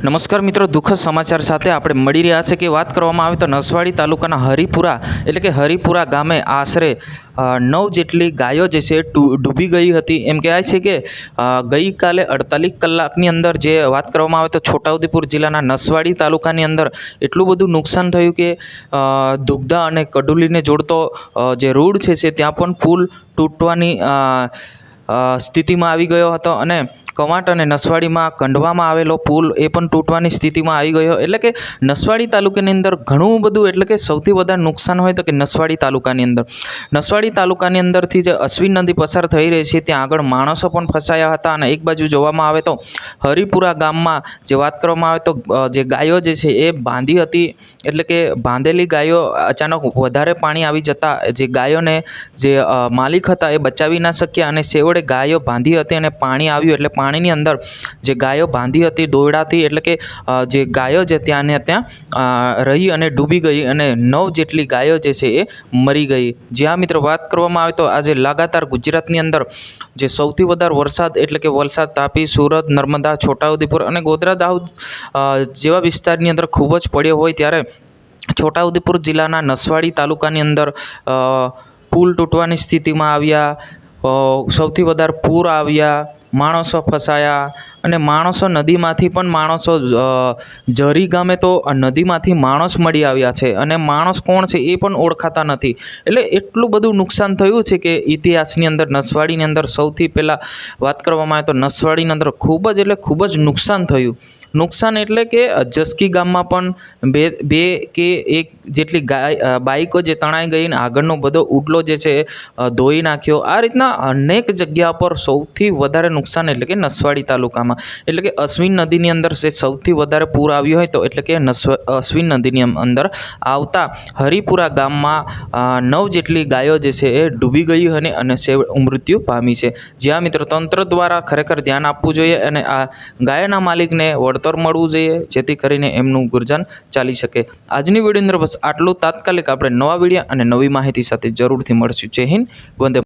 નમસ્કાર મિત્રો, દુઃખદ સમાચાર સાથે આપણે મળી રહ્યા છે કે વાત કરવામાં આવે તો નસવાડી તાલુકાના હરિપુરા એટલે કે હરિપુરા ગામે આશરે 9 જેટલી ગાયો જે છે ડૂબી ગઈ હતી. એમ કહેવાય છે કે ગઈકાલે 48 કલાકની અંદર જે વાત કરવામાં આવે તો છોટાઉદેપુર જિલ્લાના નસવાડી તાલુકાની અંદર એટલું બધું નુકસાન થયું કે દુગધા અને કડુલીને જોડતો જે રોડ છે ત્યાં પણ પુલ તૂટવાની સ્થિતિમાં આવી ગયો હતો અને કવાંટ અને નસવાડીમાં કંઢવામાં આવેલો પુલ એ પણ તૂટવાની સ્થિતિમાં આવી ગયો. એટલે કે નસવાડી તાલુકાની અંદર ઘણું બધું એટલે કે સૌથી વધારે નુકસાન હોય તો કે નસવાડી તાલુકાની અંદરથી જે અશ્વિન નદી પસાર થઈ રહી છે ત્યાં આગળ માણસો પણ ફસાયા હતા. અને એક બાજુ જોવામાં આવે તો હરિપુરા ગામમાં જે વાત કરવામાં આવે તો જે ગાયો જે છે એ બાંધી હતી, એટલે કે બાંધેલી ગાયો અચાનક વધારે પાણી આવી જતા જે ગાયોને જે માલિક હતા એ બચાવી ના શક્યા અને છેવટે ગાયો બાંધી હતી અને પાણી આવ્યું એટલે પાણીની અંદર જે ગાયો બાંધી હતી દોરડાથી, એટલે કે જે ગાયો જે ત્યાં ને ત્યાં રહી અને ડૂબી ગઈ અને 9 જેટલી ગાયો જે છે એ મરી ગઈ. જ્યાં મિત્રો વાત કરવામાં આવે તો આજે લગાતાર ગુજરાતની અંદર જે સૌથી વધારે વરસાદ એટલે કે વલસાડ, તાપી, સુરત, નર્મદા, છોટાઉદેપુર અને ગોધરા, દાહોદ જેવા વિસ્તારની અંદર ખૂબ જ પડ્યો હોય ત્યારે છોટાઉદેપુર જિલ્લાના નસવાડી તાલુકાની અંદર પુલ તૂટવાની સ્થિતિમાં આવ્યા, સૌથી વધારે પૂર આવ્યા, માણસો ફસાયા અને માણસો નદીમાંથી પણ માણસો ઝરી ગામે તો નદીમાંથી માણસ મળી આવ્યા છે અને માણસ કોણ છે એ પણ ઓળખાતા નથી. એટલે એટલું બધું નુકસાન થયું છે કે ઇતિહાસની અંદર નસવાડીની અંદર સૌથી પહેલાં વાત કરવામાં આવે તો નસવાડીની અંદર ખૂબ જ નુકસાન થયું. નુકસાન એટલે કે જસકી ગામમાં પણ બે કે એક જેટલી બાઈકો જે તણાઈ ગઈ ને આગળનો બધો ઉડલો જે છે ધોઈ નાખ્યો. આ રીતના અનેક જગ્યા પર સૌથી વધારે નુકસાન એટલે કે નસવાડી તાલુકામાં એટલે કે અશ્વિન નદીની અંદર જે સૌથી વધારે પૂર આવ્યું હોય તો એટલે કે અશ્વિન નદીની અંદર આવતા હરિપુરા ગામમાં 9 જેટલી ગાયો જે છે એ ડૂબી ગઈ અને મૃત્યુ પામી છે. જ્યાં મિત્રો તંત્ર દ્વારા ખરેખર ધ્યાન આપવું જોઈએ અને આ ગાયના માલિકને વળતર મળવું જોઈએ જેથી કરીને એમનું ગુર્જાન ચાલી શકે. આજની વિડીયોની અંદર બસ આટલું. તાત્કાલિક આપણે નવા વિડીયો અને નવી માહિતી સાથે જરૂરથી મળશું. જય હિન્દ, વંદે.